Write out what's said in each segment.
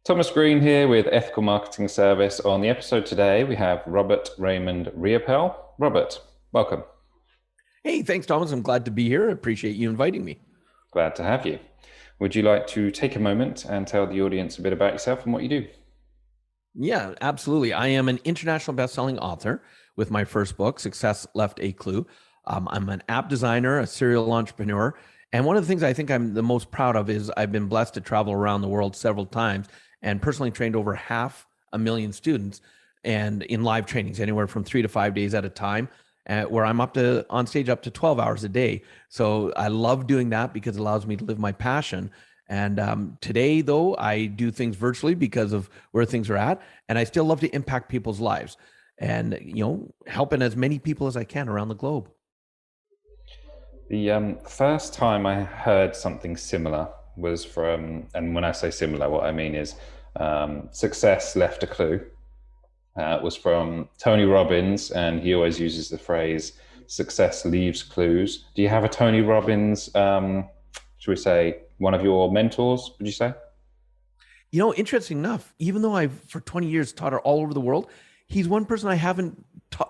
Thomas Green here with Ethical Marketing Service. On the episode today, we have Robert Raymond Riopel. Robert, welcome. Hey, thanks, Thomas. I'm glad to be here. I appreciate you inviting me. Glad to have you. Would you like to take a moment and tell the audience a bit about yourself and what you do? Yeah, absolutely. I am an international best-selling author with my first book, Success Left a Clue. I'm an app designer, a serial entrepreneur. And one of the things I think I'm the most proud of is I've been blessed to travel around the world several times and personally trained over 500,000 students and in live trainings, anywhere from 3 to 5 days at a time, where I'm on stage up to 12 hours a day. So I love doing that because it allows me to live my passion. And today, though, I do things virtually because of where things are at, and I still love to impact people's lives and, helping as many people as I can around the globe. The first time I heard something similar was from, and when I say similar, what I mean is Success Left a Clue. Was from Tony Robbins, and he always uses the phrase success leaves clues. Do you have a Tony Robbins, should we say, one of your mentors, would you say? Interesting enough, even though I've for 20 years taught her all over the world, he's one person I haven't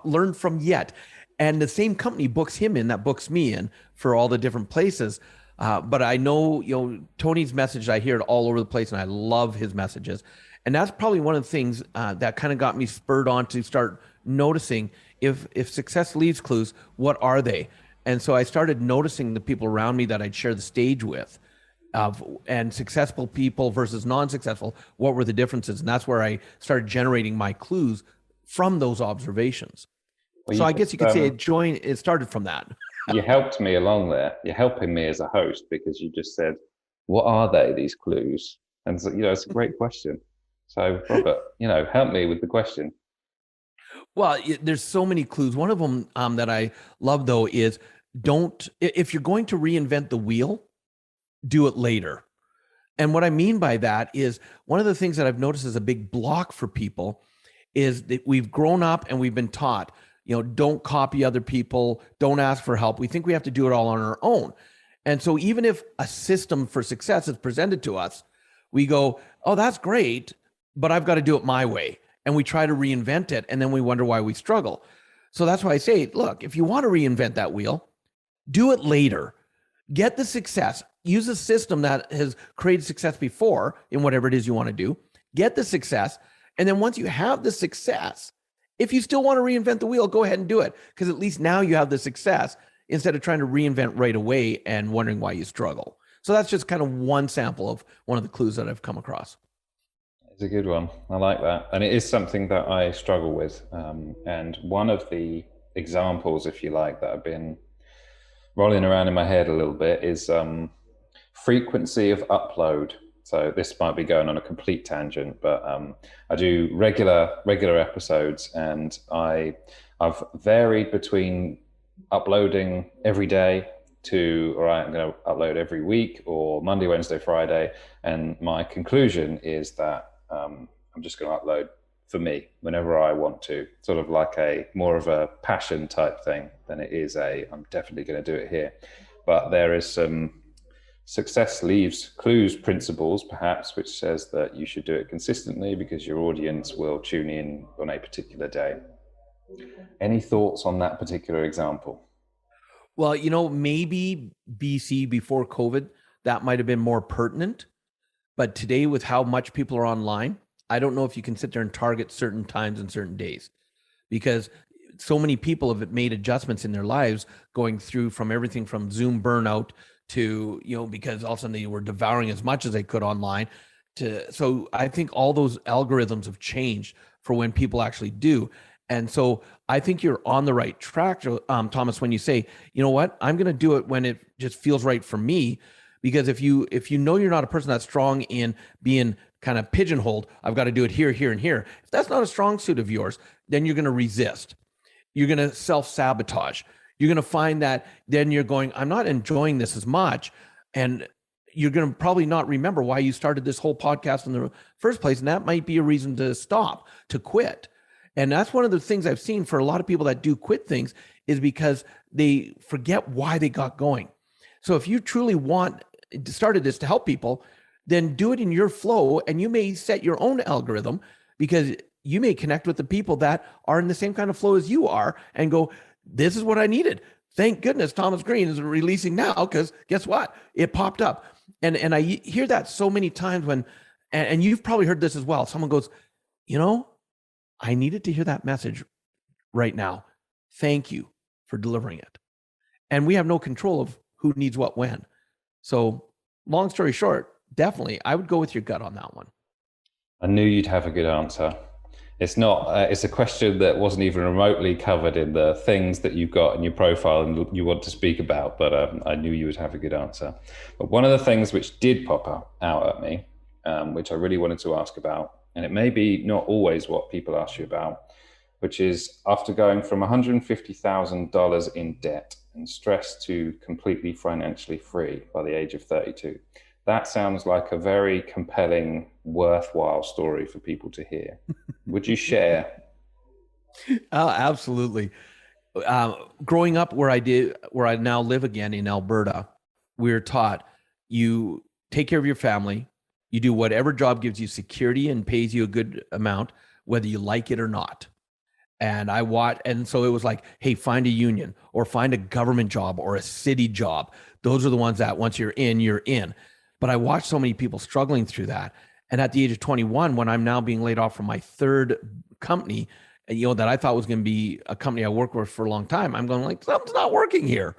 learned from yet. And the same company books him in that books me in for all the different places. But I know, Tony's message, I hear it all over the place, and I love his messages. And that's probably one of the things that kind of got me spurred on to start noticing if success leaves clues, what are they? And so I started noticing the people around me that I'd share the stage with, and successful people versus non-successful, what were the differences? And that's where I started generating my clues from those observations. Well, So I guess you could say it started from that. you helped me along there. You're helping me as a host because you just said, what are they, these clues? And so, it's a great question. So, Robert, help me with the question. Well, there's so many clues. One of them that I love, though, is if you're going to reinvent the wheel, do it later. And what I mean by that is one of the things that I've noticed is a big block for people is that we've grown up and we've been taught, don't copy other people, don't ask for help. We think we have to do it all on our own. And so even if a system for success is presented to us, we go, oh, that's great, but I've got to do it my way. And we try to reinvent it, and then we wonder why we struggle. So that's why I say, look, if you want to reinvent that wheel, do it later. Get the success. Use a system that has created success before in whatever it is you want to do. Get the success. And then once you have the success, if you still want to reinvent the wheel, go ahead and do it. Because at least now you have the success instead of trying to reinvent right away and wondering why you struggle. So that's just kind of one sample of one of the clues that I've come across. It's a good one. I like that. And it is something that I struggle with. And one of the examples, if you like, that have been rolling around in my head a little bit is frequency of upload. So this might be going on a complete tangent, but I do regular episodes, and I've varied between uploading every day to, all right, I'm going to upload every week or Monday, Wednesday, Friday. And my conclusion is that I'm just going to upload for me whenever I want to, sort of like a more of a passion type thing than it is I'm definitely going to do it here. But there is some success leaves clues principles, perhaps, which says that you should do it consistently because your audience will tune in on a particular day. Any thoughts on that particular example? Well, maybe BC before COVID, that might have been more pertinent. But today, with how much people are online, I don't know if you can sit there and target certain times and certain days, because so many people have made adjustments in their lives going through from everything from Zoom burnout to, because all of a sudden they were devouring as much as they could online so I think all those algorithms have changed for when people actually do. And so I think you're on the right track, Thomas, when you say, you know what, I'm going to do it when it just feels right for me. Because if you know you're not a person that's strong in being kind of pigeonholed, I've got to do it here, here, and here. If that's not a strong suit of yours, then you're going to resist. You're going to self-sabotage. You're going to find that then you're going, I'm not enjoying this as much. And you're going to probably not remember why you started this whole podcast in the first place. And that might be a reason to stop, to quit. And that's one of the things I've seen for a lot of people that do quit things is because they forget why they got going. So if you truly started this to help people, then do it in your flow, and you may set your own algorithm, because you may connect with the people that are in the same kind of flow as you are and go, this is what I needed. Thank goodness Thomas Green is releasing now, because guess what? It popped up. And I hear that so many times when, and you've probably heard this as well. Someone goes, I needed to hear that message right now. Thank you for delivering it. And we have no control of who needs what when. So long story short, definitely, I would go with your gut on that one. I knew you'd have a good answer. It's not. It's a question that wasn't even remotely covered in the things that you've got in your profile and you want to speak about. But I knew you would have a good answer. But one of the things which did pop out at me, which I really wanted to ask about, and it may be not always what people ask you about, which is after going from $150,000 in debt and stress to completely financially free by the age of 32. That sounds like a very compelling, worthwhile story for people to hear. Would you share? Oh, absolutely. Growing up where I now live again in Alberta, we're taught you take care of your family, you do whatever job gives you security and pays you a good amount, whether you like it or not. And so it was like, hey, find a union or find a government job or a city job. Those are the ones that once you're in, you're in. But I watched so many people struggling through that. And at the age of 21, when I'm now being laid off from my third company, that I thought was going to be a company I worked with for a long time, I'm going like, something's not working here.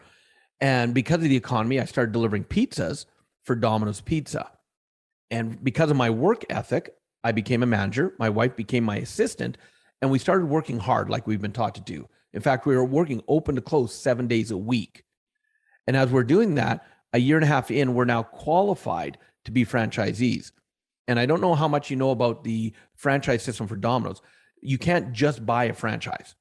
And because of the economy, I started delivering pizzas for Domino's Pizza. And because of my work ethic, I became a manager. My wife became my assistant, and we started working hard like we've been taught to do. In fact, we were working open to close 7 days a week. And as we're doing that, a year and a half in, we're now qualified to be franchisees. And I don't know how much you know about the franchise system for Domino's. You can't just buy a franchise.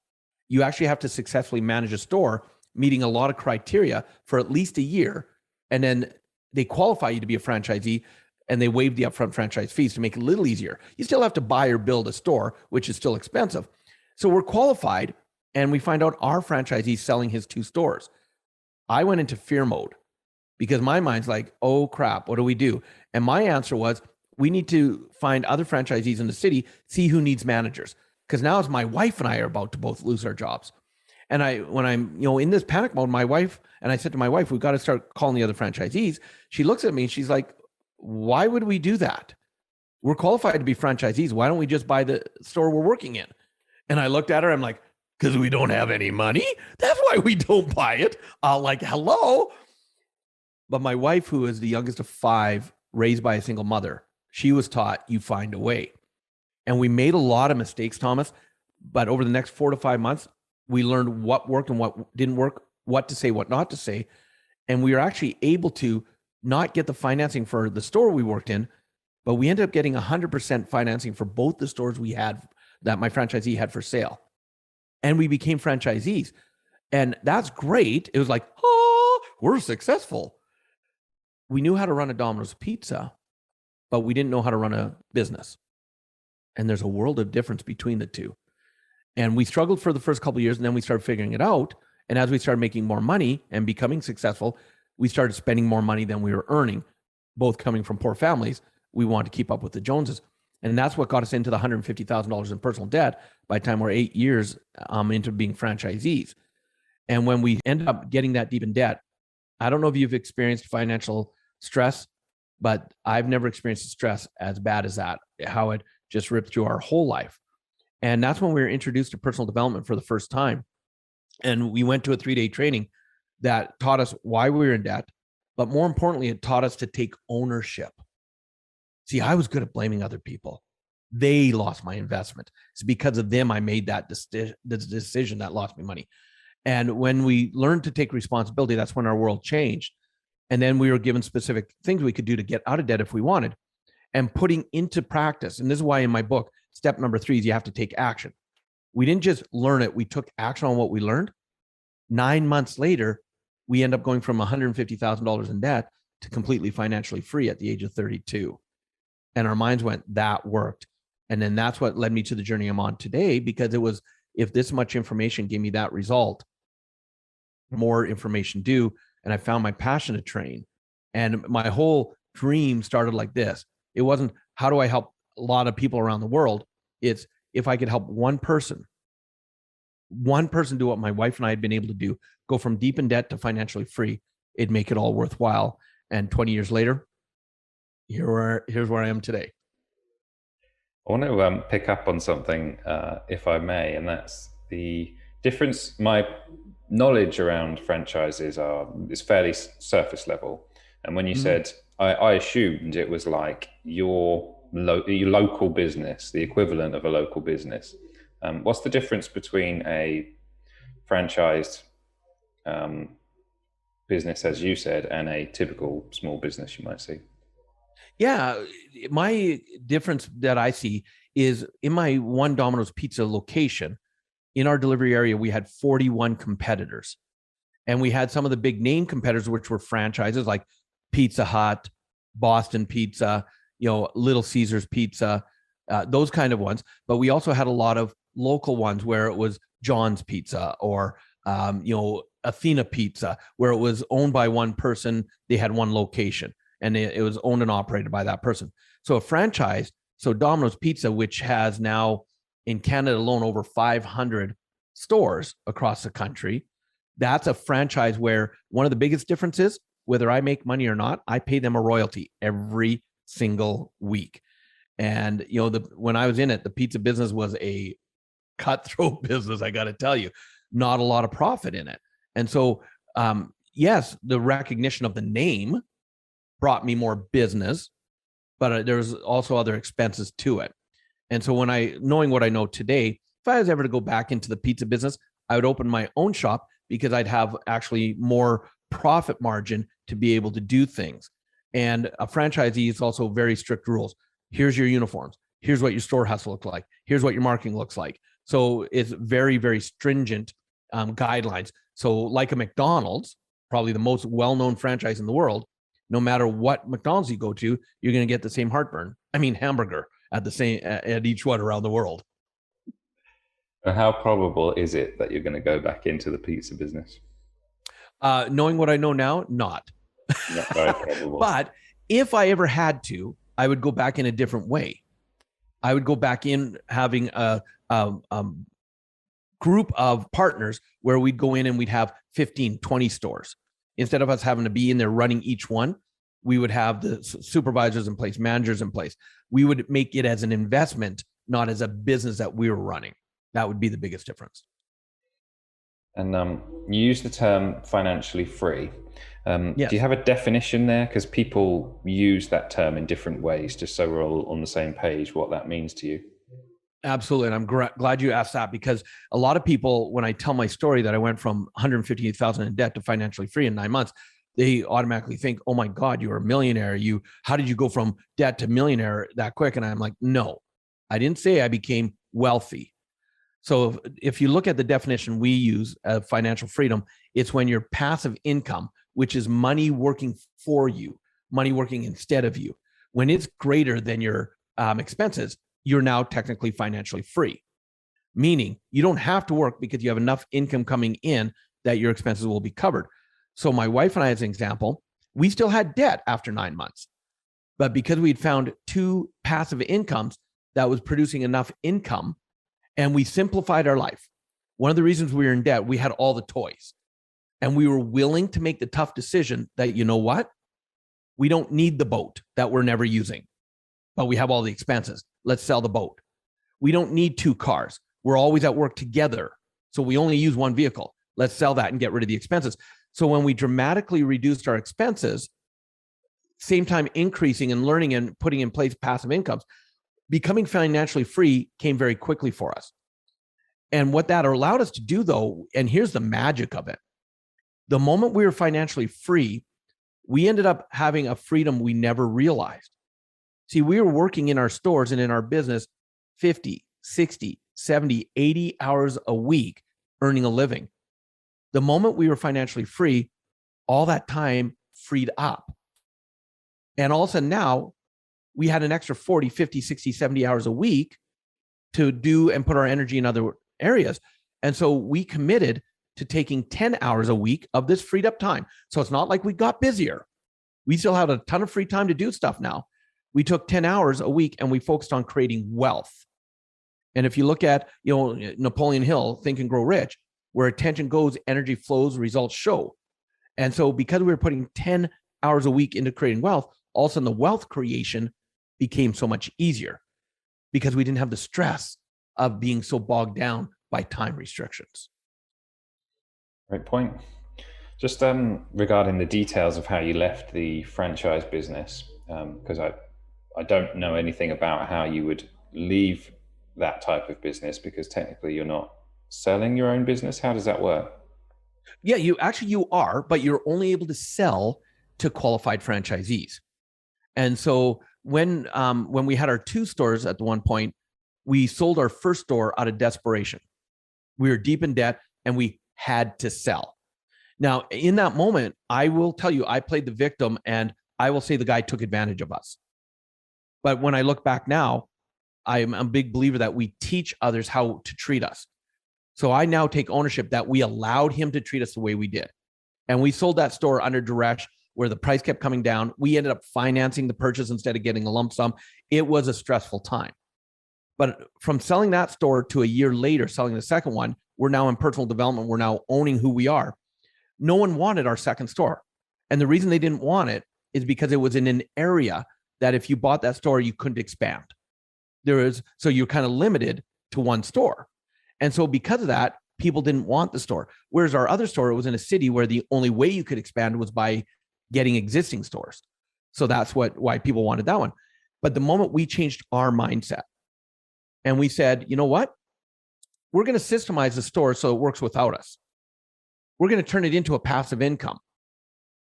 You actually have to successfully manage a store, meeting a lot of criteria for at least a year. And then they qualify you to be a franchisee, and they waive the upfront franchise fees to make it a little easier. You still have to buy or build a store, which is still expensive. So we're qualified, and we find out our franchisee selling his 2 stores. I went into fear mode because my mind's like, oh crap, what do we do? And my answer was, we need to find other franchisees in the city, see who needs managers. Because now it's my wife and I are about to both lose our jobs. And when I'm, in this panic mode, I said to my wife, we've got to start calling the other franchisees. She looks at me and she's like, why would we do that? We're qualified to be franchisees. Why don't we just buy the store we're working in? And I looked at her, I'm like, because we don't have any money? That's why we don't buy it. Like, hello? But my wife, who is the youngest of 5, raised by a single mother, she was taught you find a way. And we made a lot of mistakes, Thomas, but over the next 4 to 5 months, we learned what worked and what didn't work, what to say, what not to say. And we were actually able to not get the financing for the store we worked in, but we ended up getting 100% financing for both the stores we had that my franchisee had for sale. And we became franchisees. And that's great. It was like, oh, we're successful. We knew how to run a Domino's Pizza, but we didn't know how to run a business. And there's a world of difference between the two. And we struggled for the first couple of years, and then we started figuring it out. And as we started making more money and becoming successful, we started spending more money than we were earning, both coming from poor families. We wanted to keep up with the Joneses. And that's what got us into the $150,000 in personal debt by the time we're 8 years into being franchisees. And when we ended up getting that deep in debt, I don't know if you've experienced financial stress, but I've never experienced stress as bad as that, how it just ripped through our whole life. And that's when we were introduced to personal development for the first time. And we went to a 3-day training that taught us why we were in debt, but more importantly, it taught us to take ownership. See, I was good at blaming other people. They lost my investment. It's because of them I made that decision that lost me money. And when we learned to take responsibility, that's when our world changed. And then we were given specific things we could do to get out of debt if we wanted, and putting into practice. And this is why in my book, step number 3 is you have to take action. We didn't just learn it. We took action on what we learned. 9 months later, we end up going from $150,000 in debt to completely financially free at the age of 32. And our minds went, that worked. And then that's what led me to the journey I'm on today, because it was, if this much information gave me that result, more information do. And I found my passion to train. And my whole dream started like this. It wasn't, how do I help a lot of people around the world? It's, if I could help one person do what my wife and I had been able to do, go from deep in debt to financially free, it'd make it all worthwhile. And 20 years later, here's where I am today. I want to pick up on something, if I may, and that's the difference. My knowledge around franchises is fairly surface level, and when you said, I assumed it was like your local business, the equivalent of a local business. What's the difference between a franchised business, as you said, and a typical small business you might see? Yeah, my difference that I see is in my one Domino's Pizza location, in our delivery area, we had 41 competitors. And we had some of the big name competitors, which were franchises like Pizza Hut, Boston Pizza, Little Caesars Pizza, those kind of ones. But we also had a lot of local ones where it was John's Pizza or, Athena Pizza, where it was owned by one person. They had one location and it was owned and operated by that person. So a franchise, so Domino's Pizza, which has now in Canada alone over 500 stores across the country, that's a franchise where one of the biggest differences, whether I make money or not, I pay them a royalty every single week. And when I was in it, the pizza business was a cutthroat business. I got to tell you, not a lot of profit in it. And so, yes, the recognition of the name brought me more business, but there's also other expenses to it. And so knowing what I know today, if I was ever to go back into the pizza business, I would open my own shop because I'd have actually more profit margin to be able to do things. And a franchisee is also very strict rules. Here's your uniforms. Here's what your store has to look like. Here's what your marketing looks like. So it's very, very stringent guidelines. So like a McDonald's, probably the most well-known franchise in the world, no matter what McDonald's you go to, you're going to get the same hamburger at each one around the world. How probable is it that you're going to go back into the pizza business? Knowing what I know now, not. Not very probable. But if I ever had to, I would go back in a different way. I would go back in having a group of partners where we'd go in and we'd have 15, 20 stores. Instead of us having to be in there running each one, we would have the supervisors in place, managers in place. We would make it as an investment, not as a business that we were running. That would be the biggest difference. And you use the term financially free. Yes. Do you have a definition there? Because people use that term in different ways, just so we're all on the same page, what that means to you. Absolutely. And I'm glad you asked that, because a lot of people, when I tell my story that I went from 158,000 in debt to financially free in 9 months, they automatically think, oh my God, you're a millionaire. How did you go from debt to millionaire that quick? And I'm like, no, I didn't say I became wealthy. So if you look at the definition we use of financial freedom, it's when your passive income, which is money working for you, money working instead of you, when it's greater than your expenses, you're now technically financially free. Meaning you don't have to work because you have enough income coming in that your expenses will be covered. So my wife and I, as an example, we still had debt after 9 months, but because we'd found 2 passive incomes that was producing enough income, and we simplified our life. One of the reasons we were in debt, we had all the toys, and we were willing to make the tough decision that, you know what? We don't need the boat that we're never using, but we have all the expenses. Let's sell the boat. We don't need 2 cars. We're always at work together, so we only use 1 vehicle. Let's sell that and get rid of the expenses. So when we dramatically reduced our expenses, same time increasing and learning and putting in place passive incomes, becoming financially free came very quickly for us. And what that allowed us to do, though, and here's the magic of it, the moment we were financially free, we ended up having a freedom we never realized. See, we were working in our stores and in our business 50, 60, 70, 80 hours a week, earning a living. The moment we were financially free, all that time freed up. And all of a sudden now, we had an extra 40, 50, 60, 70 hours a week to do and put our energy in other areas. And so we committed to taking 10 hours a week of this freed up time. So it's not like we got busier. We still had a ton of free time to do stuff now. We took 10 hours a week and we focused on creating wealth. And if you look at, Napoleon Hill, Think and Grow Rich, where attention goes, energy flows, results show. And so because we were putting 10 hours a week into creating wealth, all of a sudden the wealth creation became so much easier because we didn't have the stress of being so bogged down by time restrictions. Great point. Just regarding the details of how you left the franchise business, because I don't know anything about how you would leave that type of business, because technically you're not selling your own business. How does that work? Yeah, you are, but you're only able to sell to qualified franchisees. And so when we had our 2 stores at the one point, we sold our first store out of desperation. We were deep in debt and we had to sell. Now, in that moment, I will tell you, I played the victim, and I will say the guy took advantage of us. But when I look back now, I'm a big believer that we teach others how to treat us. So I now take ownership that we allowed him to treat us the way we did. And we sold that store under duress, where the price kept coming down. We ended up financing the purchase instead of getting a lump sum. It was a stressful time. But from selling that store to a year later, selling the second one, we're now in personal development. We're now owning who we are. No one wanted our second store. And the reason they didn't want it is because it was in an area that if you bought that store, you couldn't expand. So you're kind of limited to one store. And so because of that, people didn't want the store. Whereas our other store, it was in a city where the only way you could expand was by getting existing stores. So that's why people wanted that one. But the moment we changed our mindset and we said, you know what? We're going to systemize the store so it works without us. We're going to turn it into a passive income.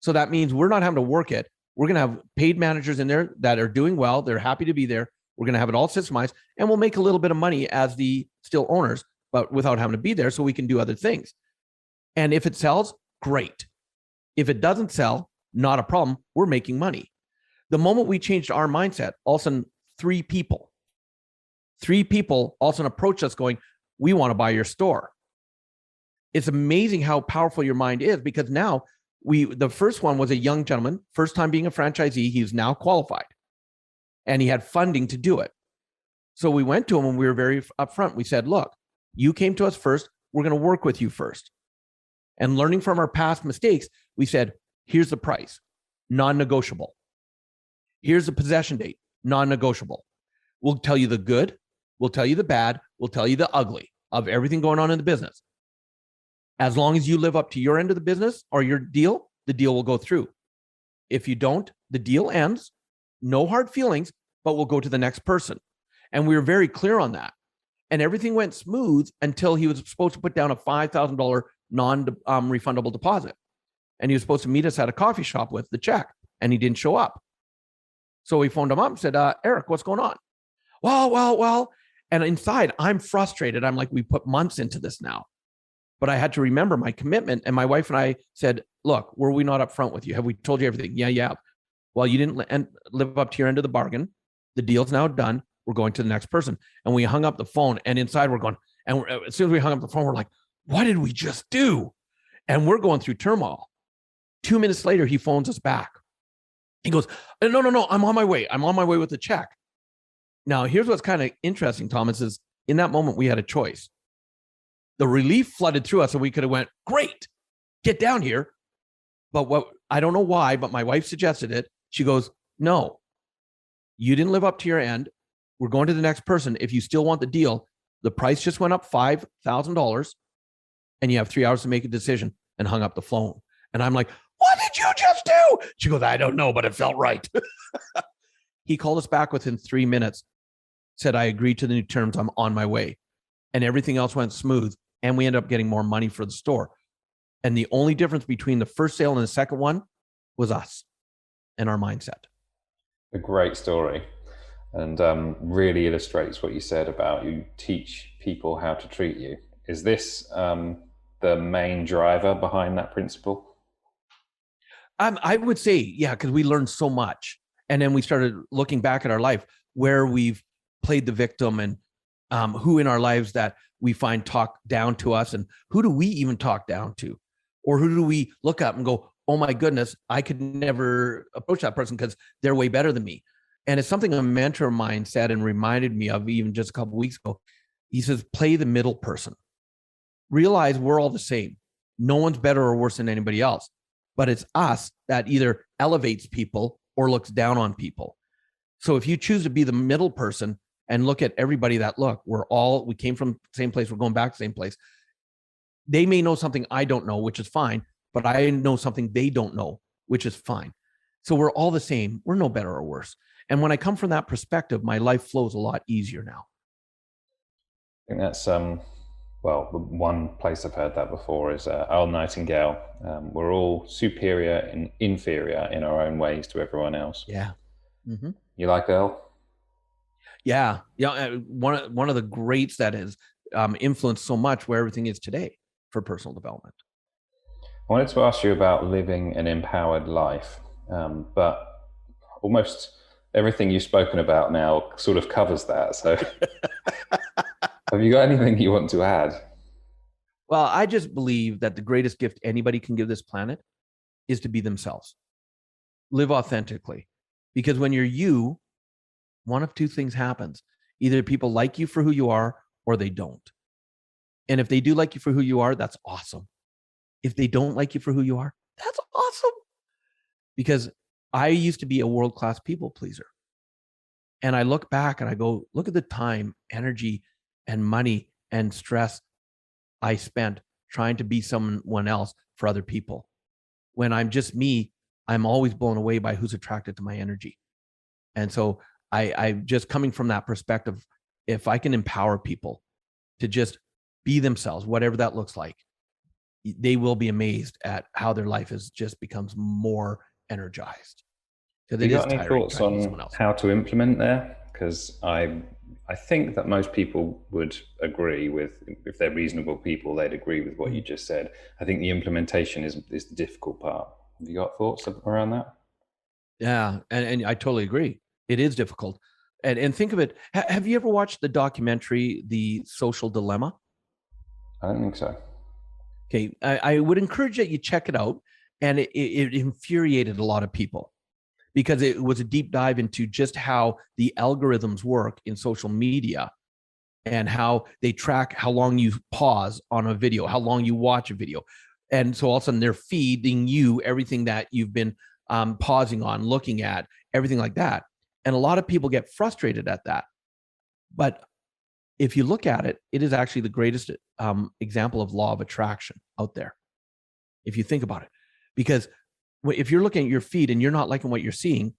So that means we're not having to work it. We're going to have paid managers in there that are doing well. They're happy to be there. We're going to have it all systemized, and we'll make a little bit of money as the still owners, but without having to be there so we can do other things. And if it sells, great. If it doesn't sell, not a problem. We're making money. The moment we changed our mindset, all of a sudden, 3 people all of a sudden approached us going, we want to buy your store. It's amazing how powerful your mind is, because now the first one was a young gentleman, first time being a franchisee. He's now qualified and he had funding to do it. So we went to him and we were very upfront. We said, look, you came to us first. We're going to work with you first. And learning from our past mistakes, we said, here's the price, non-negotiable. Here's the possession date, non-negotiable. We'll tell you the good. We'll tell you the bad. We'll tell you the ugly of everything going on in the business. As long as you live up to your end of the business or your deal, the deal will go through. If you don't, the deal ends. No hard feelings, but we'll go to the next person. And we were very clear on that. And everything went smooth until he was supposed to put down a $5,000 non-refundable deposit. And he was supposed to meet us at a coffee shop with the check, and he didn't show up. So we phoned him up and said, Eric, what's going on? Well. And inside, I'm frustrated. I'm like, we put months into this now. But I had to remember my commitment. And my wife and I said, look, were we not upfront with you? Have we told you everything? Yeah. Well, you didn't live up to your end of the bargain. The deal's now done. We're going to the next person. And we hung up the phone, and inside we're going, and as soon as we hung up the phone, we're like, what did we just do? And we're going through turmoil. 2 minutes later, he phones us back. He goes, no, I'm on my way. I'm on my way with the check. Now, here's what's kind of interesting, Thomas, is in that moment, we had a choice. The relief flooded through us, and we could have went, great, get down here. But I don't know why, but my wife suggested it. She goes, no, you didn't live up to your end. We're going to the next person. If you still want the deal, the price just went up $5,000, and you have 3 hours to make a decision, and hung up the phone. And I'm like, what did you just do? She goes, I don't know, but it felt right. He called us back within 3 minutes, said, I agreed to the new terms. I'm on my way. And everything else went smooth. And we ended up getting more money for the store. And the only difference between the first sale and the second one was us and our mindset. A great story. And really illustrates what you said about you teach people how to treat you. Is this the main driver behind that principle? I would say, yeah, because we learned so much. And then we started looking back at our life where we've played the victim, and who in our lives that we find talk down to us, and who do we even talk down to? Or who do we look up and go, oh my goodness, I could never approach that person because they're way better than me. And it's something a mentor of mine said and reminded me of even just a couple of weeks ago. He says, play the middle person. Realize we're all the same. No one's better or worse than anybody else, but it's us that either elevates people or looks down on people. So if you choose to be the middle person and look at everybody that, look, we came from the same place, we're going back to the same place. They may know something I don't know, which is fine, but I know something they don't know, which is fine. So we're all the same. We're no better or worse. And when I come from that perspective, my life flows a lot easier now. I think that's well, the one place I've heard that before is Earl Nightingale. We're all superior and inferior in our own ways to everyone else. Yeah. Mm-hmm. You like Earl? Yeah. Yeah. One of the greats that has influenced so much where everything is today for personal development. I wanted to ask you about living an empowered life, but almost everything you've spoken about now sort of covers that. So have you got anything you want to add? Well, I just believe that the greatest gift anybody can give this planet is to be themselves. Live authentically. Because when you're you, one of two things happens. Either people like you for who you are or they don't. And if they do like you for who you are, that's awesome. If they don't like you for who you are, that's awesome. Because I used to be a world-class people pleaser. And I look back and I go, look at the time, energy, and money and stress I spent trying to be someone else for other people. When I'm just me, I'm always blown away by who's attracted to my energy. And so I just coming from that perspective, if I can empower people to just be themselves, whatever that looks like, they will be amazed at how their life is just becomes more energized. Have you got any thoughts on how to implement there? Because I think that most people would agree with, if they're reasonable people, they'd agree with what you just said. I think the implementation is the difficult part. Have you got thoughts around that? Yeah, and I totally agree. It is difficult. And think of it, have you ever watched the documentary, The Social Dilemma? I don't think so. Okay, I would encourage that you check it out. And it infuriated a lot of people because it was a deep dive into just how the algorithms work in social media and how they track how long you pause on a video, how long you watch a video. And so all of a sudden they're feeding you everything that you've been pausing on, looking at, everything like that. And a lot of people get frustrated at that. But if you look at it, it is actually the greatest example of law of attraction out there, if you think about it. Because if you're looking at your feed and you're not liking what you're seeing,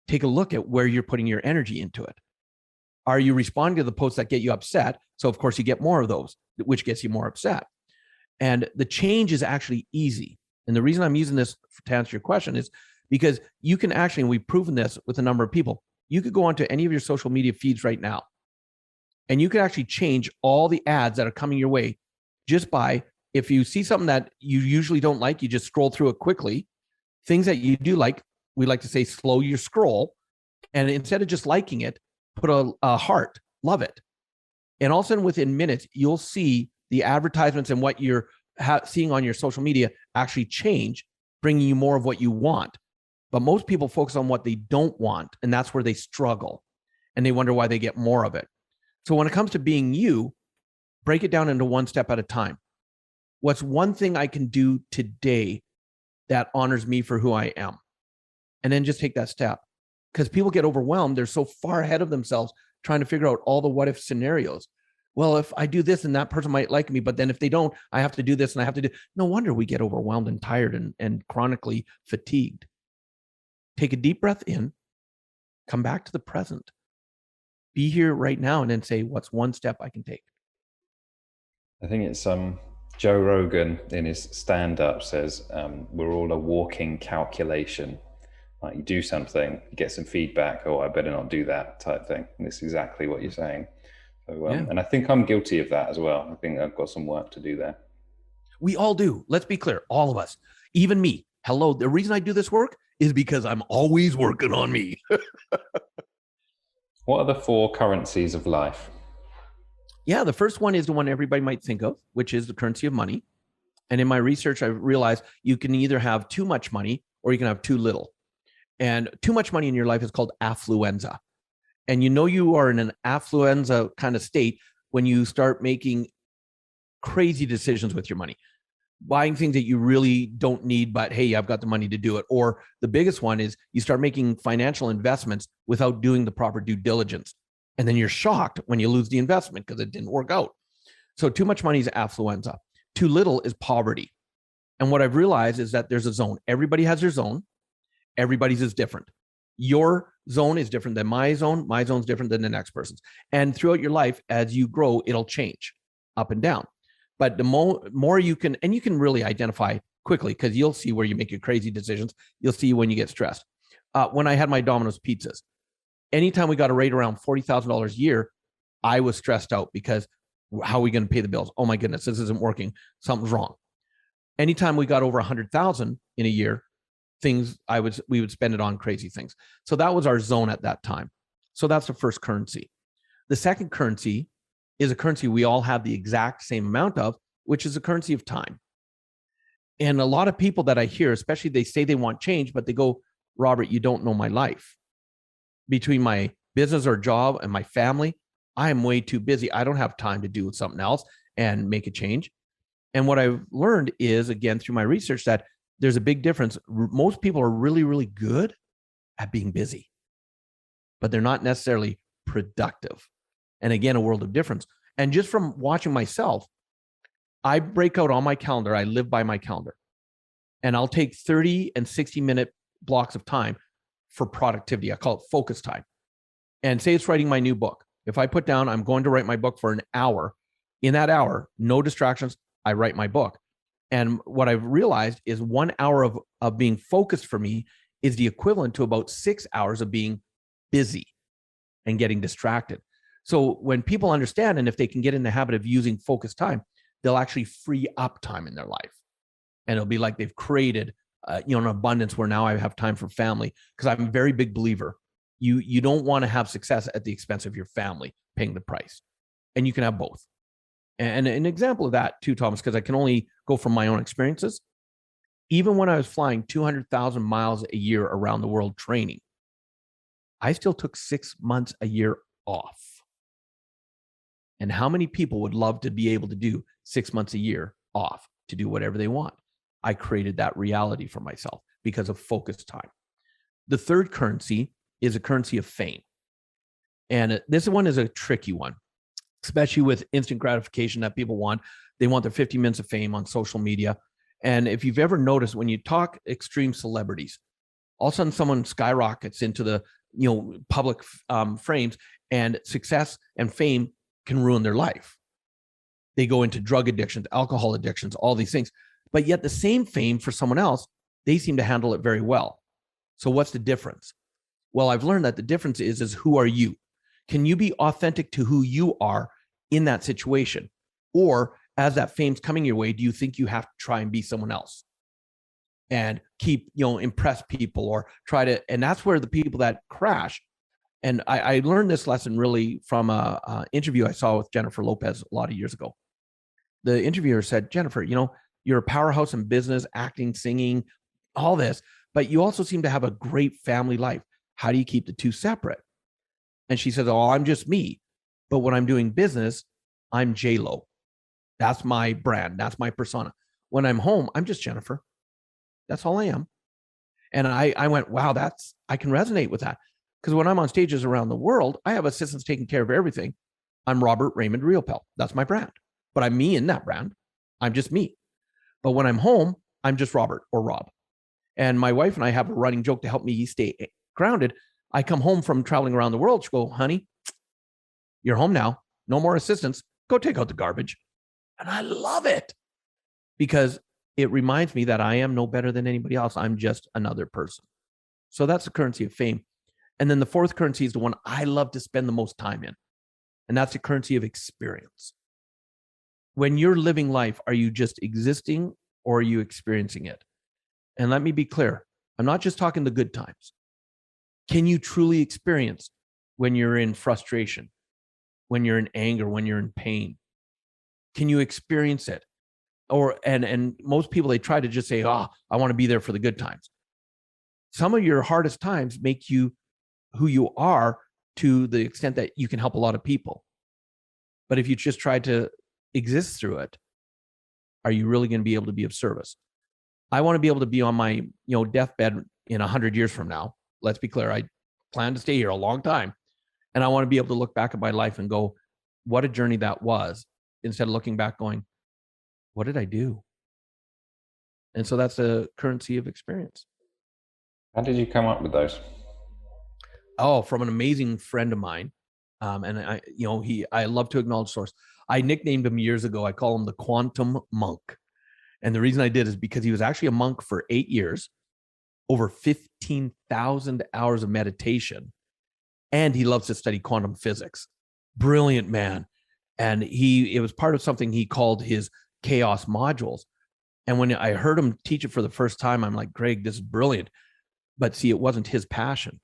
take a look at where you're putting your energy into it. Are you responding to the posts that get you upset? So of course you get more of those, which gets you more upset. And the change is actually easy. And the reason I'm using this to answer your question is because you can actually, and we've proven this with a number of people, you could go onto any of your social media feeds right now, and you could actually change all the ads that are coming your way just by, if you see something that you usually don't like, you just scroll through it quickly. Things that you do like, we like to say slow your scroll. And instead of just liking it, put a heart, love it. And all of a sudden within minutes, you'll see the advertisements and what you're seeing on your social media actually change, bringing you more of what you want. But most people focus on what they don't want, and that's where they struggle. And they wonder why they get more of it. So when it comes to being you, break it down into one step at a time. What's one thing I can do today that honors me for who I am? And then just take that step. Because people get overwhelmed. They're so far ahead of themselves trying to figure out all the what if scenarios. Well, if I do this and that person might like me, but then if they don't, I have to do this and I have to do. No wonder we get overwhelmed and tired and chronically fatigued. Take a deep breath in, come back to the present, be here right now, and then say, what's one step I can take? I think it's Joe Rogan in his stand-up says we're all a walking calculation. Like you do something, you get some feedback, oh, I better not do that type thing. And it's exactly what you're saying. So, Yeah. And I think I'm guilty of that as well. I think I've got some work to do there. We all do. Let's be clear, all of us, even me. Hello, the reason I do this work is because I'm always working on me. What are the 4 currencies of life? Yeah, the first one is the one everybody might think of, which is the currency of money. And in my research, I realized you can either have too much money or you can have too little. And too much money in your life is called affluenza. And you know you are in an affluenza kind of state when you start making crazy decisions with your money, buying things that you really don't need, but hey, I've got the money to do it. Or the biggest one is you start making financial investments without doing the proper due diligence. And then you're shocked when you lose the investment because it didn't work out. So too much money is affluenza. Too little is poverty. And what I've realized is that there's a zone. Everybody has their zone. Everybody's is different. Your zone is different than my zone. My zone is different than the next person's. And throughout your life, as you grow, it'll change up and down. But the more you can, and you can really identify quickly because you'll see where you make your crazy decisions. You'll see when you get stressed. When I had my Domino's pizzas, anytime we got a rate around $40,000 a year, I was stressed out because how are we going to pay the bills? Oh my goodness, this isn't working. Something's wrong. Anytime we got over 100,000 in a year, we would spend it on crazy things. So that was our zone at that time. So that's the first currency. The second currency is a currency we all have the exact same amount of, which is a currency of time. And a lot of people that I hear, especially they say they want change, but they go, Robert, you don't know my life. Between my business or job and my family, I am way too busy. I don't have time to do something else and make a change. And what I've learned is, again, through my research, that there's a big difference. Most people are really, really good at being busy, but they're not necessarily productive. And again, a world of difference. And just from watching myself, I break out on my calendar. I live by my calendar. And I'll take 30 and 60-minute blocks of time for productivity. I call it focus time. And say it's writing my new book. If I put down, I'm going to write my book for an hour. In that hour, no distractions, I write my book. And what I've realized is 1 hour of being focused for me is the equivalent to about 6 hours of being busy and getting distracted. So when people understand, and if they can get in the habit of using focus time, they'll actually free up time in their life. And it'll be like they've created an abundance where now I have time for family, because I'm a very big believer. You don't want to have success at the expense of your family paying the price. And you can have both. And an example of that too, Thomas, because I can only go from my own experiences. Even when I was flying 200,000 miles a year around the world training, I still took 6 months a year off. And how many people would love to be able to do 6 months a year off to do whatever they want? I created that reality for myself because of focus time. The third currency is a currency of fame. And this one is a tricky one, especially with instant gratification that people want. They want their 50 minutes of fame on social media. And if you've ever noticed, when you talk extreme celebrities, all of a sudden someone skyrockets into the public frames, and success and fame can ruin their life. They go into drug addictions, alcohol addictions, all these things. But yet the same fame for someone else, they seem to handle it very well. So what's the difference? Well, I've learned that the difference is who are you? Can you be authentic to who you are in that situation? Or as that fame's coming your way, do you think you have to try and be someone else and keep, impress people or try to, and that's where the people that crash. And I learned this lesson really from a interview I saw with Jennifer Lopez a lot of years ago. The interviewer said, Jennifer, you're a powerhouse in business, acting, singing, all this, but you also seem to have a great family life. How do you keep the two separate? And she says, oh, I'm just me. But when I'm doing business, I'm J-Lo. That's my brand. That's my persona. When I'm home, I'm just Jennifer. That's all I am. And I went, wow, I can resonate with that. Because when I'm on stages around the world, I have assistants taking care of everything. I'm Robert Raymond Riopel. That's my brand. But I'm me in that brand. I'm just me. But when I'm home, I'm just Robert or Rob. And my wife and I have a running joke to help me stay grounded. I come home from traveling around the world. She go, honey, you're home now. No more assistants. Go take out the garbage. And I love it because it reminds me that I am no better than anybody else. I'm just another person. So that's the currency of fame. And then the fourth currency is the one I love to spend the most time in. And that's the currency of experience. When you're living life, are you just existing or are you experiencing it? And let me be clear. I'm not just talking the good times. Can you truly experience when you're in frustration, when you're in anger, when you're in pain? Can you experience it? and most people, they try to just say, oh, I want to be there for the good times. Some of your hardest times make you who you are to the extent that you can help a lot of people. But if you just try to exist through it, are you really going to be able to be of service? I want to be able to be on my, deathbed in 100 years from now. Let's be clear. I plan to stay here a long time. And I want to be able to look back at my life and go, what a journey that was, instead of looking back going, what did I do? And so that's a currency of experience. How did you come up with those? Oh, from an amazing friend of mine. And I love to acknowledge source. I nicknamed him years ago. I call him the quantum monk. And the reason I did is because he was actually a monk for 8 years, over 15,000 hours of meditation. And he loves to study quantum physics. Brilliant man. And it was part of something he called his chaos modules. And when I heard him teach it for the first time, I'm like, Greg, this is brilliant. But see, it wasn't his passion.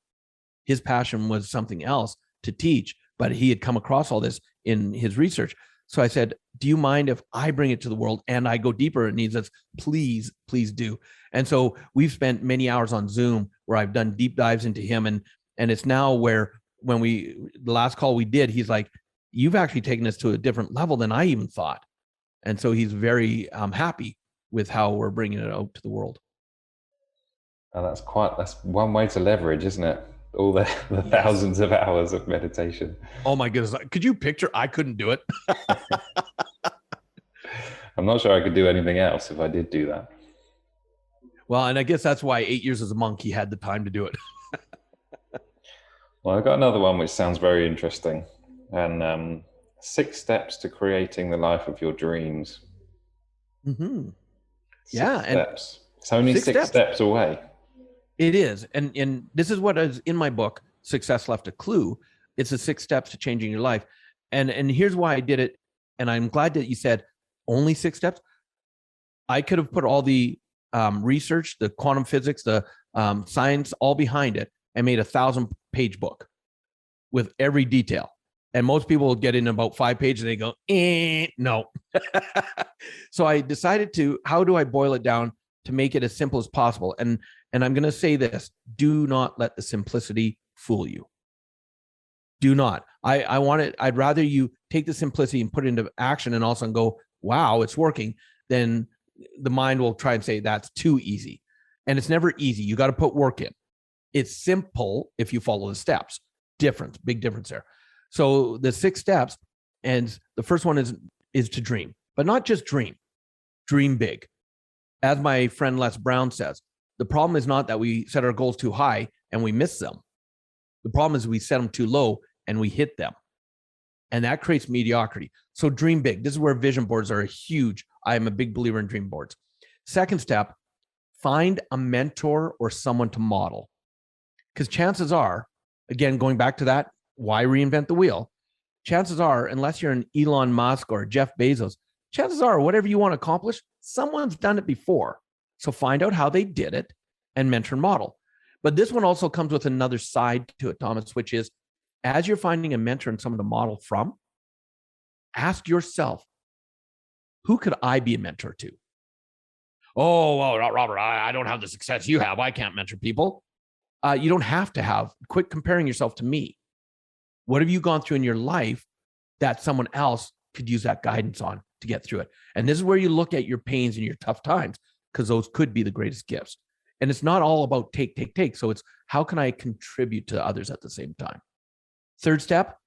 His passion was something else, to teach, but he had come across all this in his research. So I said, do you mind if I bring it to the world and I go deeper? And he says, please, please do. And so we've spent many hours on Zoom where I've done deep dives into him. And it's now where the last call we did, he's like, you've actually taken this to a different level than I even thought. And so he's very happy with how we're bringing it out to the world. Oh, that's one way to leverage, isn't it? All the Yes. thousands of hours of meditation. Oh my goodness. Could you picture? I couldn't do it. I'm not sure I could do anything else if I did do that. Well, and I guess that's why 8 years as a monk, he had the time to do it. Well, I've got another one which sounds very interesting. And 6 steps to creating the life of your dreams. Mm-hmm. 6 steps. It's only 6 steps away. It is. And this is what is in my book, Success Left a Clue. It's the 6 steps to changing your life. And here's why I did it. And I'm glad that you said only 6 steps. I could have put all the research, the quantum physics, the science, all behind it, and made a 1,000-page book with every detail. And most people will get in about 5 pages and they go, no. So I decided how do I boil it down to make it as simple as possible? And I'm going to say this, do not let the simplicity fool you. Do not. I'd rather you take the simplicity and put it into action and also go, wow, it's working. Then the mind will try and say that's too easy. And it's never easy. You got to put work in. It's simple if you follow the steps. Big difference there. So the 6 steps, and the first one is to dream, but not just dream big. As my friend Les Brown says, the problem is not that we set our goals too high and we miss them. The problem is we set them too low and we hit them. And that creates mediocrity. So dream big. This is where vision boards are huge. I am a big believer in dream boards. Second step, find a mentor or someone to model. Because chances are, again, going back to that, why reinvent the wheel? Chances are, unless you're an Elon Musk or Jeff Bezos, chances are whatever you want to accomplish, someone's done it before. So find out how they did it and mentor and model. But this one also comes with another side to it, Thomas, which is as you're finding a mentor and someone to model from, ask yourself, who could I be a mentor to? Oh, well, Robert, I don't have the success you have. I can't mentor people. You don't have to have. Quit comparing yourself to me. What have you gone through in your life that someone else could use that guidance on to get through it? And this is where you look at your pains and your tough times, because those could be the greatest gifts. And it's not all about take. So it's how can I contribute to others at the same time? Third step,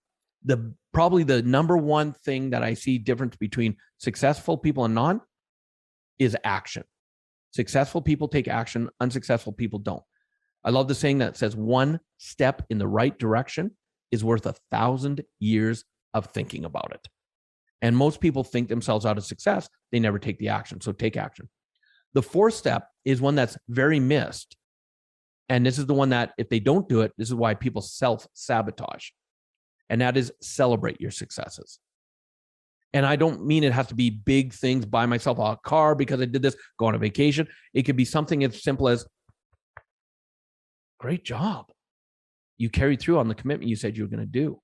probably the number one thing that I see difference between successful people and non is action. Successful people take action. Unsuccessful people don't. I love the saying that says 1 step in the right direction is worth 1,000 years of thinking about it. And most people think themselves out of success. They never take the action. So take action. The 4th step is one that's very missed. And this is the one that if they don't do it, this is why people self-sabotage. And that is celebrate your successes. And I don't mean it has to be big things, buy myself a car because I did this, go on a vacation. It could be something as simple as, great job. You carried through on the commitment you said you were going to do.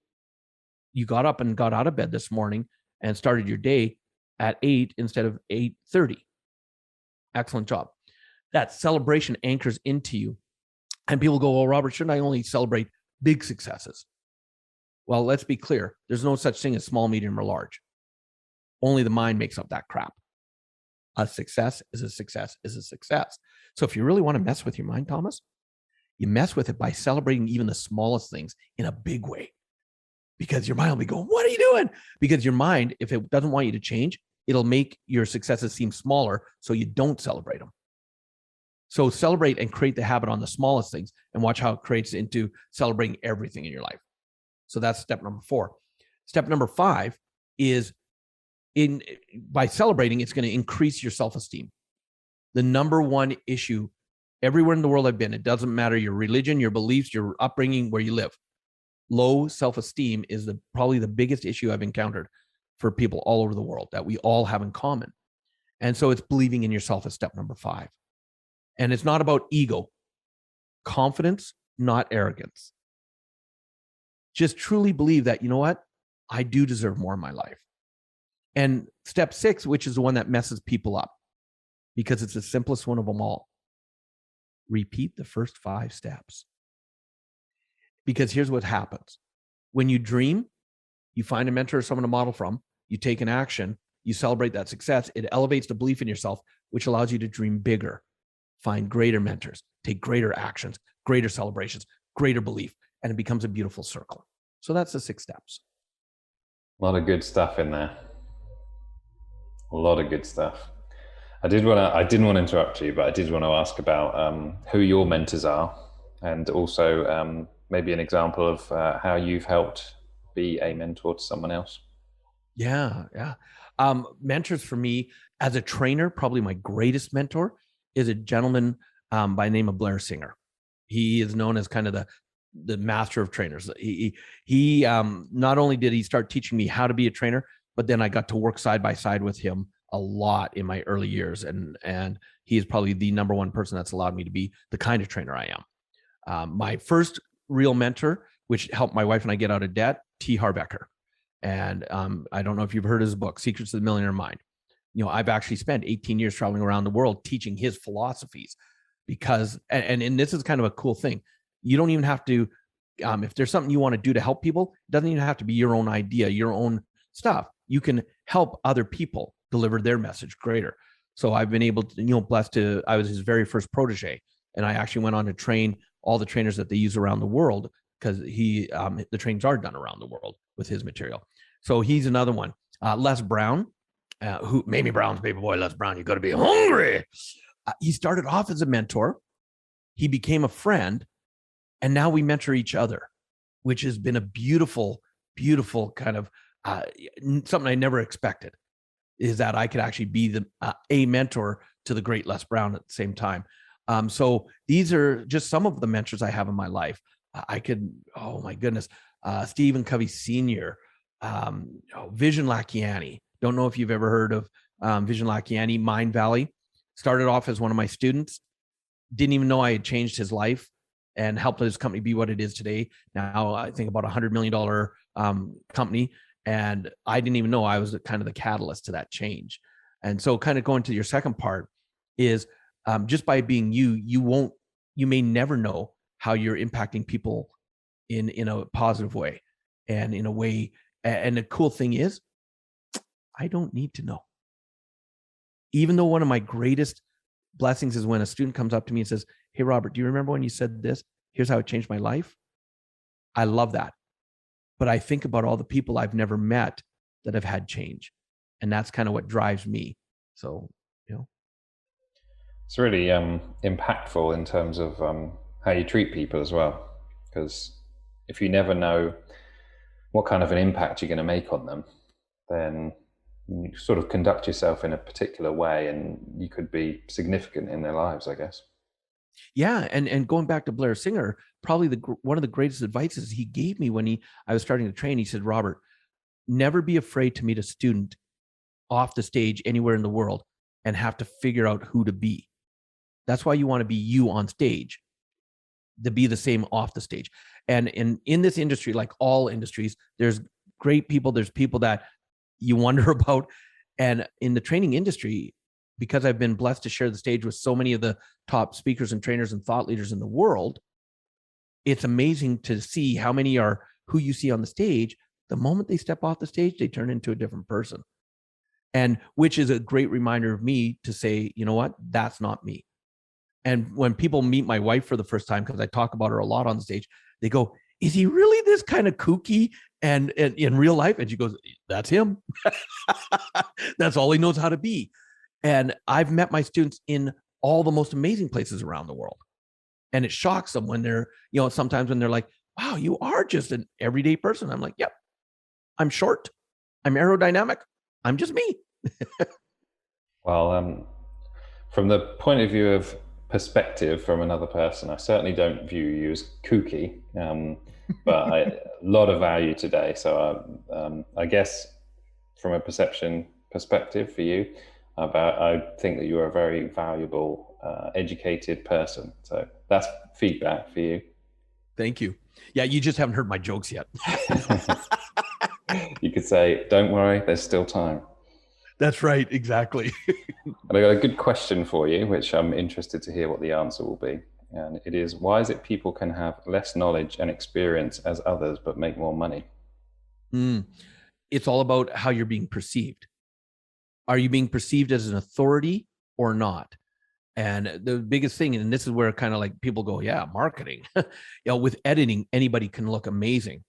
You got up and got out of bed this morning and started your day at 8 instead of 8:30. Excellent job. That celebration anchors into you. And people go, well, Robert, shouldn't I only celebrate big successes? Well, let's be clear. There's no such thing as small, medium, or large. Only the mind makes up that crap. A success is a success is a success. So if you really want to mess with your mind, Thomas, you mess with it by celebrating even the smallest things in a big way. Because your mind will be going, what are you doing? Because your mind, if it doesn't want you to change, it'll make your successes seem smaller so you don't celebrate them. So celebrate and create the habit on the smallest things and watch how it creates into celebrating everything in your life. So that's step number 4. Step number 5 is by celebrating, it's going to increase your self-esteem. The number one issue everywhere in the world I've been, it doesn't matter your religion, your beliefs, your upbringing, where you live. Low self-esteem is probably the biggest issue I've encountered for people all over the world that we all have in common. And so it's believing in yourself is step number 5. And it's not about ego, confidence, not arrogance. Just truly believe that, you know what? I do deserve more in my life. And step 6, which is the one that messes people up because it's the simplest one of them all. Repeat the first 5 steps. Because here's what happens. When you dream, you find a mentor or someone to model from, you take an action, you celebrate that success, it elevates the belief in yourself, which allows you to dream bigger, find greater mentors, take greater actions, greater celebrations, greater belief, and it becomes a beautiful circle. So that's the 6 steps. A lot of good stuff in there. A lot of good stuff. I didn't want to interrupt you, but I did want to ask about who your mentors are, and also maybe an example of how you've helped be a mentor to someone else. Yeah. Mentors for me as a trainer, probably my greatest mentor is a gentleman by the name of Blair Singer. He is known as kind of the master of trainers. He not only did he start teaching me how to be a trainer, but then I got to work side by side with him a lot in my early years. And he is probably the number one person that's allowed me to be the kind of trainer I am. My first real mentor, which helped my wife and I get out of debt, T. Harbecker. And I don't know if you've heard his book, Secrets of the Millionaire Mind. You know, I've actually spent 18 years traveling around the world teaching his philosophies because, and this is kind of a cool thing. You don't even have to, if there's something you want to do to help people, it doesn't even have to be your own idea, your own stuff. You can help other people deliver their message greater. So I've been able to, blessed to, I was his very first protege. And I actually went on to train all the trainers that they use around the world because the trainings are done around the world with his material. So he's another one. Les Brown, who Mamie Brown's baby boy, Les Brown, you got to be hungry. He started off as a mentor. He became a friend. And now we mentor each other, which has been a beautiful, beautiful kind of something I never expected, is that I could actually be a mentor to the great Les Brown at the same time. So these are just some of the mentors I have in my life. Oh my goodness, Stephen Covey Sr., Vision Lakiani. Don't know if you've ever heard of Vision Lakiani, Mind Valley. Started off as one of my students. Didn't even know I had changed his life and helped his company be what it is today. Now, I think about $100 million company. And I didn't even know I was kind of the catalyst to that change. And so kind of going to your second part is just by being you may never know how you're impacting people in a positive way and in a way. And the cool thing is, I don't need to know. Even though one of my greatest blessings is when a student comes up to me and says, "Hey, Robert, do you remember when you said this? Here's how it changed my life." I love that. But I think about all the people I've never met that have had change. And that's kind of what drives me. So, It's really impactful in terms of how you treat people as well. Because if you never know what kind of an impact you're going to make on them, then you sort of conduct yourself in a particular way and you could be significant in their lives, I guess. Yeah. And going back to Blair Singer, probably one of the greatest advices he gave me when I was starting to train, he said, "Robert, never be afraid to meet a student off the stage anywhere in the world and have to figure out who to be. That's why you want to be you on stage, to be the same off the stage." And in this industry, like all industries, there's great people, there's people that you wonder about, And in the training industry, because I've been blessed to share the stage with so many of the top speakers and trainers and thought leaders in the world, it's amazing to see how many are who you see on the stage. The moment they step off the stage, they turn into a different person. And which is a great reminder of me to say, you know what, that's not me. And when people meet my wife for the first time, because I talk about her a lot on the stage, they go, is he really this kind of kooky and in real life? And she goes, that's him. That's all he knows how to be. And I've met my students in all the most amazing places around the world. And it shocks them when they're, sometimes when they're like, wow, you are just an everyday person. I'm like, yep, I'm short. I'm aerodynamic. I'm just me. Well, from the point of view of perspective from another person, I certainly don't view you as kooky, but a lot of value today. So I guess from a perception perspective for you, I think that you're a very valuable, educated person. So that's feedback for you. Thank you. Yeah, you just haven't heard my jokes yet. You could say, don't worry, there's still time. That's right, exactly. And I got a good question for you, which I'm interested to hear what the answer will be. And it is, why is it people can have less knowledge and experience as others, but make more money? It's all about how you're being perceived. Are you being perceived as an authority or not? And the biggest thing, and this is where kind of like people go, yeah, marketing, with editing, anybody can look amazing.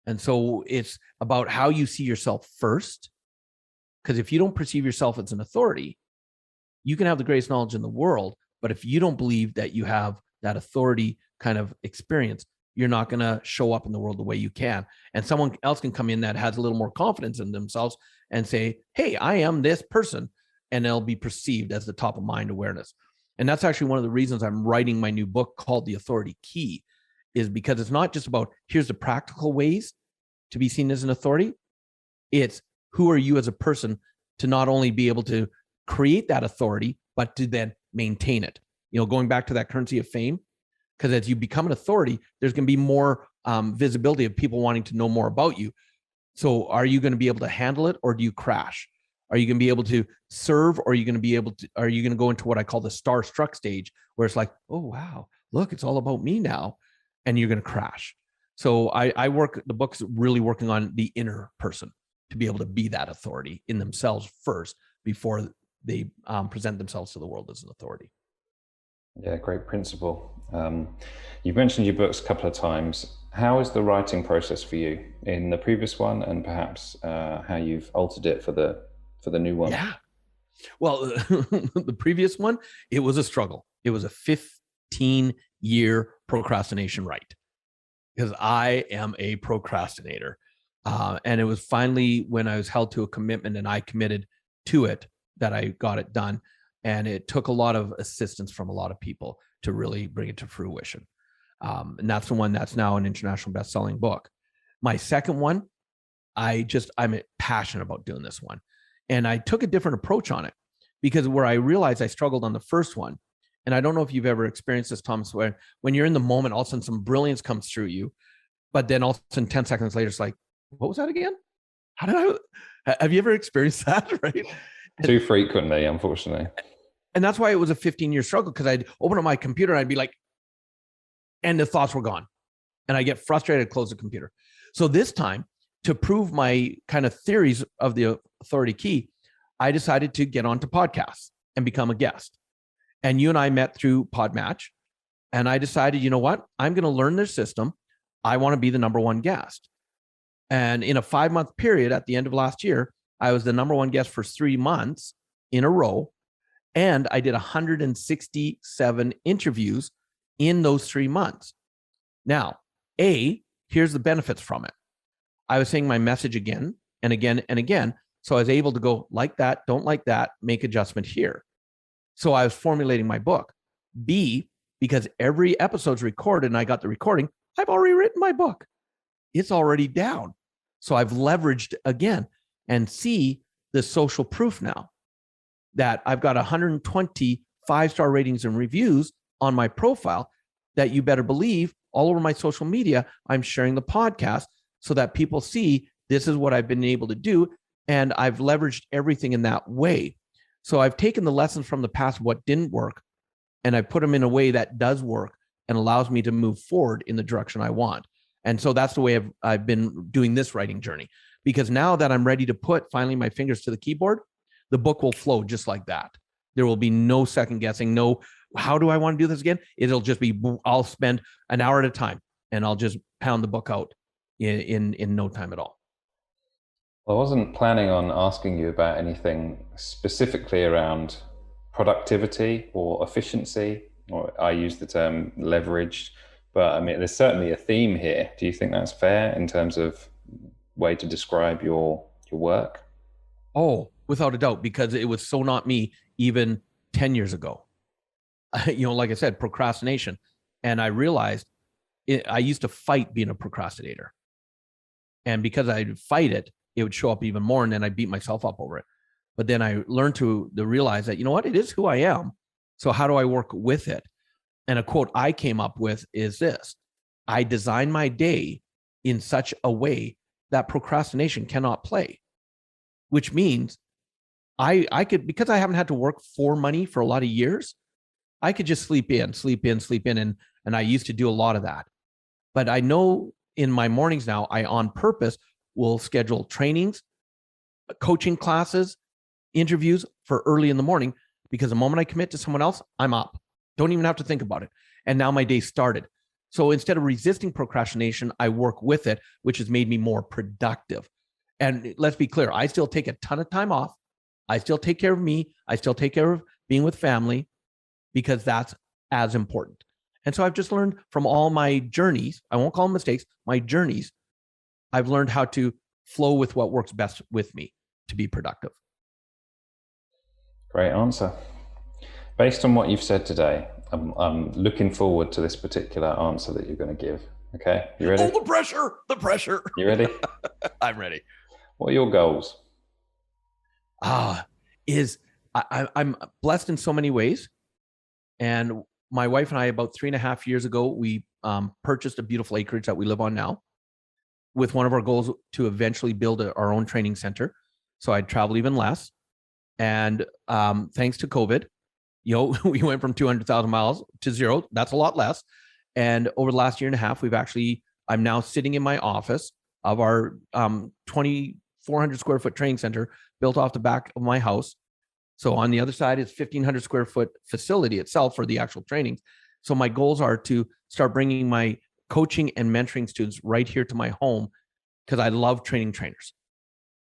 And so it's about how you see yourself first. Because if you don't perceive yourself as an authority, you can have the greatest knowledge in the world. But if you don't believe that you have that authority kind of experience, you're not going to show up in the world the way you can. And someone else can come in that has a little more confidence in themselves and say, hey, I am this person. And they'll be perceived as the top of mind awareness. And that's actually one of the reasons I'm writing my new book called The Authority Key, is because it's not just about here's the practical ways to be seen as an authority. It's who are you as a person to not only be able to create that authority, but to then maintain it. Going back to that currency of fame, because as you become an authority, there's going to be more visibility of people wanting to know more about you. So are you going to be able to handle it, or do you crash? Are you going to be able to serve, or are you going to go into what I call the starstruck stage, where it's like, oh, wow, look, it's all about me now. And you're going to crash. So the book's really working on the inner person to be able to be that authority in themselves first before they present themselves to the world as an authority. Yeah, great principle. You've mentioned your books a couple of times. How is the writing process for you in the previous one, and perhaps how you've altered it for the new one? Yeah. Well, the previous one, it was a struggle. It was a 15-year procrastination right, because I am a procrastinator. And it was finally when I was held to a commitment and I committed to it that I got it done. And it took a lot of assistance from a lot of people to really bring it to fruition. And that's the one that's now an international best-selling book. My second one, I'm passionate about doing this one. And I took a different approach on it, because where I realized I struggled on the first one, and I don't know if you've ever experienced this, Thomas, where when you're in the moment, all of a sudden some brilliance comes through you, but then all of a sudden 10 seconds later, it's like, what was that again? Have you ever experienced that? Right? Too frequently, unfortunately. And that's why it was a 15-year struggle, because I'd open up my computer and I'd be like, and the thoughts were gone. And I get frustrated, I'd close the computer. So this time, to prove my kind of theories of the authority key, I decided to get onto podcasts and become a guest. And you and I met through Podmatch. And I decided, you know what? I'm going to learn their system. I want to be the number one guest. And in a 5-month period at the end of last year, I was the number one guest for 3 months in a row. And I did 167 interviews in those 3 months. Now, here's the benefits from it. I was saying my message again and again and again. So I was able to go like that, don't like that, make adjustment here. So I was formulating my book. B, because every episode's recorded and I got the recording, I've already written my book. It's already down. So I've leveraged again. And C, the social proof now that I've got 120 5-star ratings and reviews on my profile that you better believe all over my social media, I'm sharing the podcast so that people see this is what I've been able to do. And I've leveraged everything in that way. So I've taken the lessons from the past, what didn't work, and I put them in a way that does work and allows me to move forward in the direction I want. And so that's the way I've been doing this writing journey, because now that I'm ready to put finally my fingers to the keyboard, the book will flow just like that. There will be no second guessing, no, how do I want to do this again? It'll just be, I'll spend an hour at a time and I'll just pound the book out in no time at all. Well, I wasn't planning on asking you about anything specifically around productivity or efficiency, or I use the term leveraged, but I mean, there's certainly a theme here. Do you think that's fair in terms of way to describe your work? Oh, without a doubt, because it was so not me even 10 years ago. Like I said, procrastination. And I realized I used to fight being a procrastinator. And because I'd fight it, it would show up even more. And then I beat myself up over it. But then I learned to realize that, you know what, it is who I am. So how do I work with it? And a quote I came up with is this: I design my day in such a way that procrastination cannot play, which means I could, because I haven't had to work for money for a lot of years, I could just sleep in. And I used to do a lot of that. But I know in my mornings now, I on purpose will schedule trainings, coaching classes, interviews for early in the morning, because the moment I commit to someone else, I'm up. Don't even have to think about it. And now my day started. So instead of resisting procrastination, I work with it, which has made me more productive. And let's be clear, I still take a ton of time off. I still take care of me. I still take care of being with family, because that's as important. And so I've just learned from all my journeys, I won't call them mistakes, my journeys, I've learned how to flow with what works best with me to be productive. Great answer. Based on what you've said today, I'm looking forward to this particular answer that you're going to give. Okay, you ready? Oh, the pressure. You ready? I'm ready. What are your goals? I'm blessed in so many ways. And my wife and I, about 3.5 years ago, we purchased a beautiful acreage that we live on now, with one of our goals to eventually build our own training center. So I'd travel even less. And thanks to COVID, we went from 200,000 miles to zero. That's a lot less. And over the last 1.5 years, I'm now sitting in my office of our 2,400 square foot training center built off the back of my house. So on the other side is 1,500 square foot facility itself for the actual trainings. So my goals are to start bringing my coaching and mentoring students right here to my home, because I love training trainers.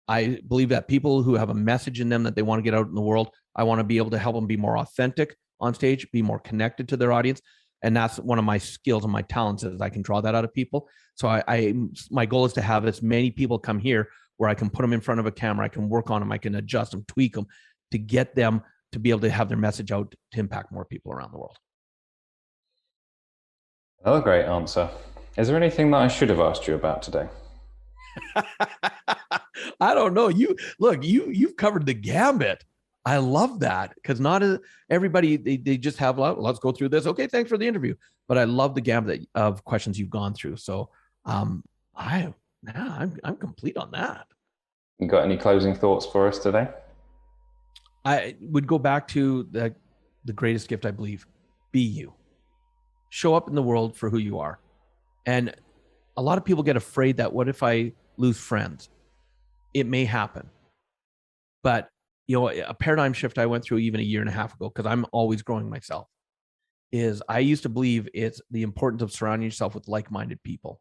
I believe that people who have a message in them that they want to get out in the world, I want to be able to help them be more authentic on stage, be more connected to their audience. And that's one of my skills and my talents, is I can draw that out of people. So my goal is to have as many people come here where I can put them in front of a camera, I can work on them, I can adjust them, tweak them, to get them to be able to have their message out to impact more people around the world. Another great answer. Is there anything that I should have asked you about today? I don't know. You've covered the gambit. I love that, because not everybody, they just have, let's go through this. Okay, thanks for the interview. But I love the gambit of questions you've gone through. So I'm complete on that. You got any closing thoughts for us today? I would go back to the greatest gift, I believe. Be you. Show up in the world for who you are. And a lot of people get afraid that, what if I lose friends? It may happen. But, a paradigm shift I went through even 1.5 years ago, because I'm always growing myself, is I used to believe it's the importance of surrounding yourself with like-minded people.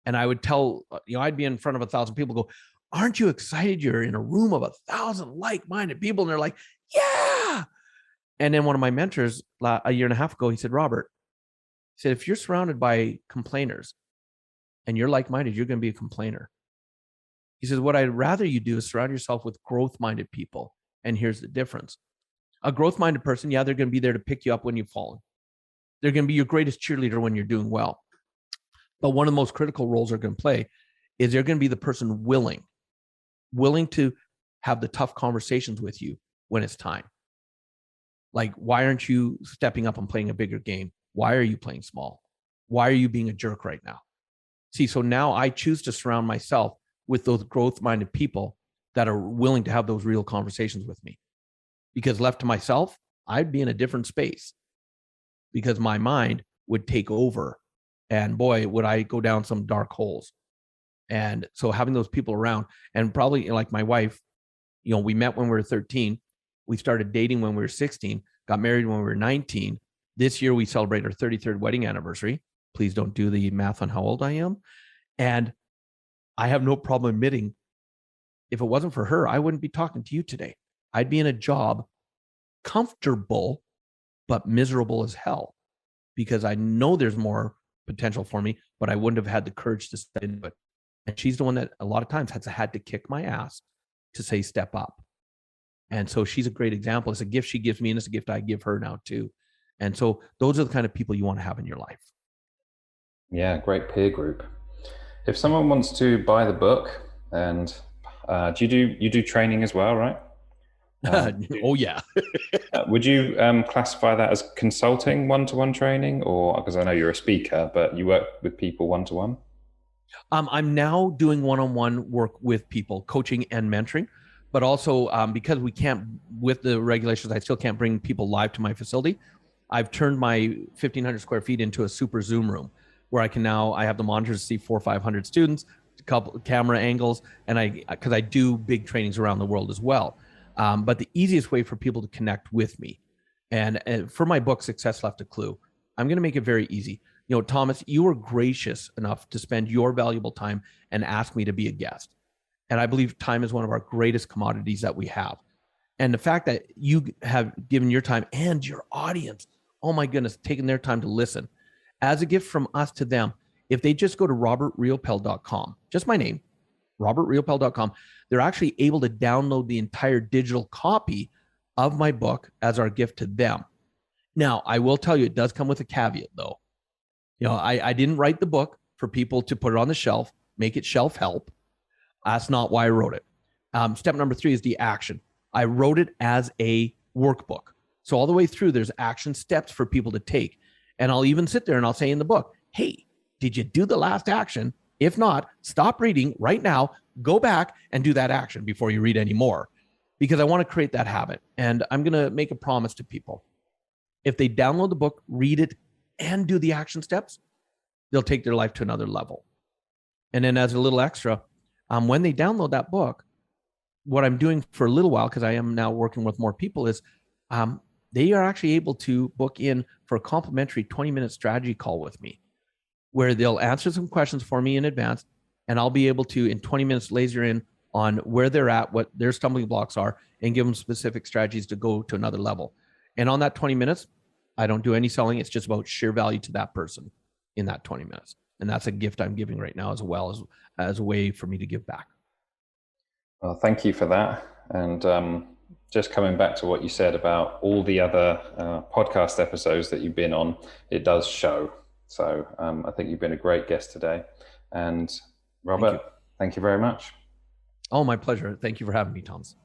And I would tell, I'd be in front of 1,000 people, go, aren't you excited you're in a room of 1,000 like-minded people? And they're like, yeah. And then one of my mentors 1.5 years ago, he said, Robert, he said, if you're surrounded by complainers and you're like-minded, you're going to be a complainer. He says, what I'd rather you do is surround yourself with growth-minded people. And here's the difference. A growth-minded person, they're going to be there to pick you up when you've fallen. They're going to be your greatest cheerleader when you're doing well. But one of the most critical roles they're going to play is they're going to be the person willing to have the tough conversations with you when it's time. Like, why aren't you stepping up and playing a bigger game? Why are you playing small? Why are you being a jerk right now? See, so now I choose to surround myself with those growth-minded people that are willing to have those real conversations with me. Because left to myself, I'd be in a different space because my mind would take over. And boy, would I go down some dark holes. And so having those people around, and probably like my wife, we met when we were 13. We started dating when we were 16, got married when we were 19. This year we celebrate our 33rd wedding anniversary. Please don't do the math on how old I am. And I have no problem admitting, if it wasn't for her, I wouldn't be talking to you today. I'd be in a job, comfortable, but miserable as hell, because I know there's more potential for me, but I wouldn't have had the courage to step into it. And she's the one that a lot of times has had to kick my ass to say, step up. And so she's a great example. It's a gift she gives me, and it's a gift I give her now too. And so those are the kind of people you want to have in your life. Yeah, great peer group. If someone wants to buy the book, and you do training as well, right? Oh yeah. Would you classify that as consulting, one-to-one training, or because I know you're a speaker, but you work with people one-to-one? I'm now doing one-on-one work with people, coaching and mentoring, but also because we can't, with the regulations, I still can't bring people live to my facility. I've turned my 1,500 square feet into a super Zoom room where I have the monitors to see 400 or 500 students, a couple camera angles, and because I do big trainings around the world as well. But the easiest way for people to connect with me, and for my book, Success Left a Clue, I'm going to make it very easy. Thomas, you were gracious enough to spend your valuable time and ask me to be a guest. And I believe time is one of our greatest commodities that we have. And the fact that you have given your time and your audience, oh my goodness, taken their time to listen as a gift from us to them. If they just go to robertriopel.com, just my name, robertriopel.com, they're actually able to download the entire digital copy of my book as our gift to them. Now, I will tell you, it does come with a caveat though. I didn't write the book for people to put it on the shelf, make it shelf help. That's not why I wrote it. Step number 3 is the action. I wrote it as a workbook. So all the way through, there's action steps for people to take. And I'll even sit there and I'll say in the book, hey, did you do the last action? If not, stop reading right now, go back and do that action before you read any more, because I want to create that habit. And I'm going to make a promise to people. If they download the book, read it, and do the action steps, they'll take their life to another level. And then as a little extra, when they download that book, what I'm doing for a little while, because I am now working with more people, is they are actually able to book in for a complimentary 20-minute strategy call with me, where they'll answer some questions for me in advance, and I'll be able to, in 20 minutes, laser in on where they're at, what their stumbling blocks are, and give them specific strategies to go to another level. And on that 20 minutes, I don't do any selling. It's just about sheer value to that person in that 20 minutes. And that's a gift I'm giving right now, as well as a way for me to give back. Well, thank you for that. And just coming back to what you said about all the other podcast episodes that you've been on, it does show. So I think you've been a great guest today. And Robert, thank you very much. Oh, my pleasure. Thank you for having me, Thomas.